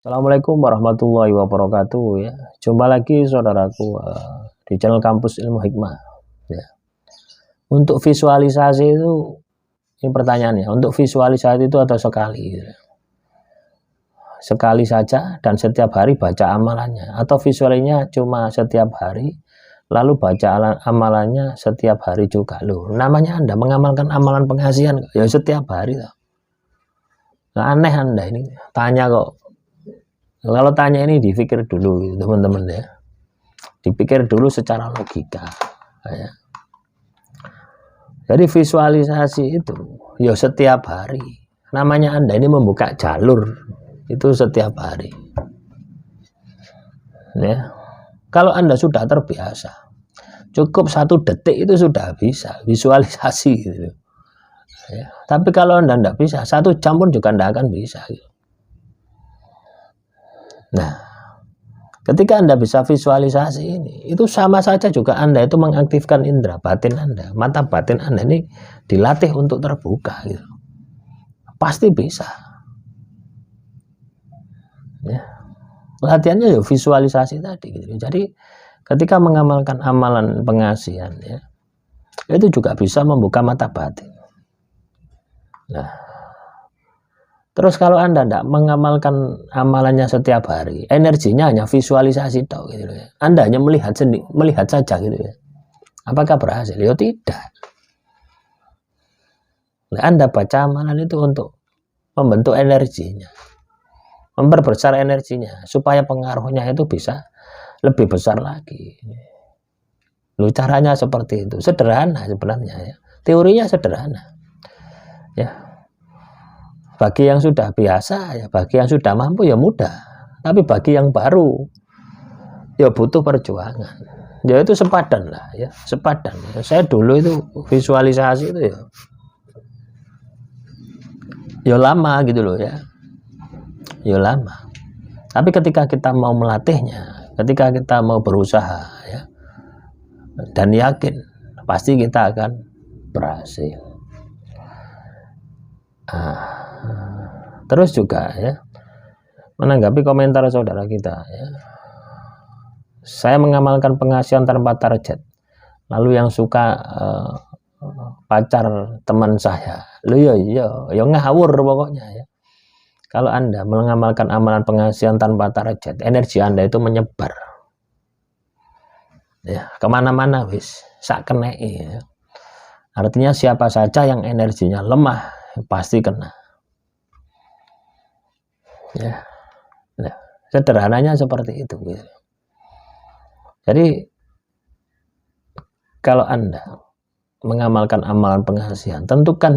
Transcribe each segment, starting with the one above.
Assalamualaikum warahmatullahi wabarakatuh ya. Jumpa lagi saudaraku di channel Kampus Ilmu Hikmah ya. Untuk visualisasi itu, ini pertanyaannya, untuk visualisasi itu ada sekali ya. Sekali saja dan setiap hari baca amalannya, atau visualnya cuma setiap hari lalu baca amalannya setiap hari juga. Loh, namanya Anda mengamalkan amalan pengasihan ya setiap hari loh. Nah, aneh Anda ini tanya kok. Kalau tanya ini dipikir dulu teman-teman ya, dipikir dulu secara logika ya. Jadi visualisasi itu ya setiap hari, namanya Anda ini membuka jalur itu setiap hari ya. Kalau Anda sudah terbiasa, cukup 1 detik itu sudah bisa visualisasi gitu ya. Tapi kalau Anda tidak bisa, 1 jam pun juga tidak akan bisa gitu. Nah, ketika Anda bisa visualisasi ini, itu sama saja juga Anda itu mengaktifkan indera batin Anda, mata batin Anda ini dilatih untuk terbuka gitu. Pasti bisa ya. Latihannya ya visualisasi tadi gitu. Jadi ketika mengamalkan amalan pengasihan ya, itu juga bisa membuka mata batin. Nah, terus kalau Anda tidak mengamalkan amalannya setiap hari, energinya hanya visualisasi toh gitu ya. Anda hanya melihat saja gitu ya. Apakah berhasil? Ya tidak. Nah, Anda baca amalan itu untuk membentuk energinya, memperbesar energinya supaya pengaruhnya itu bisa lebih besar lagi. Loh, caranya seperti itu, sederhana sebenarnya ya. Teorinya sederhana. Ya. Bagi yang sudah biasa ya, bagi yang sudah mampu ya mudah. Tapi bagi yang baru ya butuh perjuangan. Ya itu sepadan lah ya, sepadan. Saya dulu itu visualisasi itu ya lama gitu loh ya. Ya lama. Tapi ketika kita mau melatihnya, ketika kita mau berusaha ya, dan yakin pasti kita akan berhasil. Terus juga ya, menanggapi komentar saudara kita ya, saya mengamalkan pengasihan tanpa target, lalu yang suka pacar teman saya, lu ya ngawur pokoknya ya. Kalau Anda mengamalkan amalan pengasihan tanpa target, energi Anda itu menyebar ya kemana-mana wis sak kenei ya. Artinya siapa saja yang energinya lemah pasti kena ya. Nah, sederhananya seperti itu gitu. Jadi kalau Anda mengamalkan amalan pengasihan, tentukan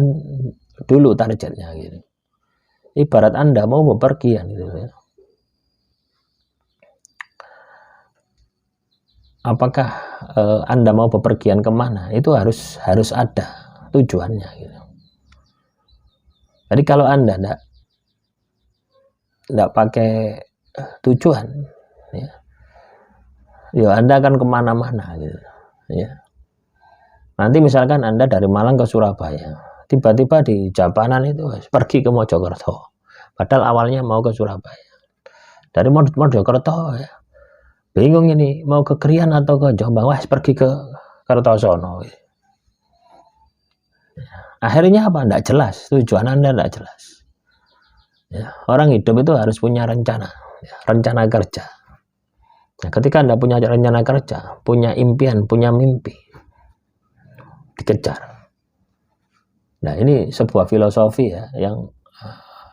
dulu targetnya gitu. Ibarat Anda mau bepergian gitu ya. Apakah Anda mau bepergian kemana? Itu harus ada tujuannya gitu. Jadi kalau Anda tidak pakai tujuan ya Anda akan kemana-mana gitu ya. Nanti misalkan Anda dari Malang ke Surabaya, tiba-tiba di Japanan itu pergi ke Mojokerto, padahal awalnya mau ke Surabaya. Dari Mojokerto ya, bingung ini mau ke Krian atau ke Jombang, wah pergi ke Kertosono gitu. Akhirnya apa? Tidak jelas, tujuan Anda tidak jelas ya. Orang hidup itu harus punya rencana ya, rencana kerja. Nah, ketika Anda punya rencana kerja, punya impian, punya mimpi, dikejar. Nah, ini sebuah filosofi ya yang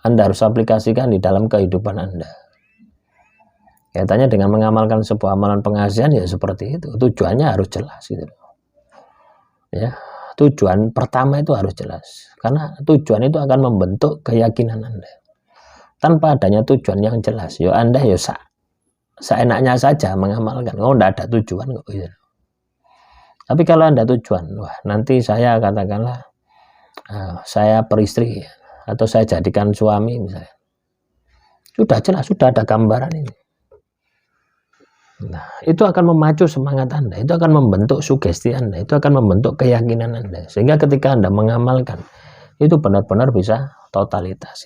Anda harus aplikasikan di dalam kehidupan Anda. Kaitannya dengan mengamalkan sebuah amalan pengasihan ya seperti itu. Tujuannya harus jelas gitu. Ya, tujuan pertama itu harus jelas. Karena tujuan itu akan membentuk keyakinan Anda. Tanpa adanya tujuan yang jelas, ya Anda ya seenaknya saja mengamalkan. Oh, tidak ada tujuan kok gitu. Tapi kalau Anda tujuan, wah nanti saya katakanlah saya peristri atau saya jadikan suami misalnya, sudah jelas, sudah ada gambaran ini. Nah, itu akan memacu semangat Anda, itu akan membentuk sugesti Anda, itu akan membentuk keyakinan Anda, sehingga ketika Anda mengamalkan itu benar-benar bisa totalitas.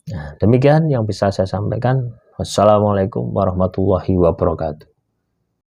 Nah, demikian yang bisa saya sampaikan. Wassalamualaikum warahmatullahi wabarakatuh.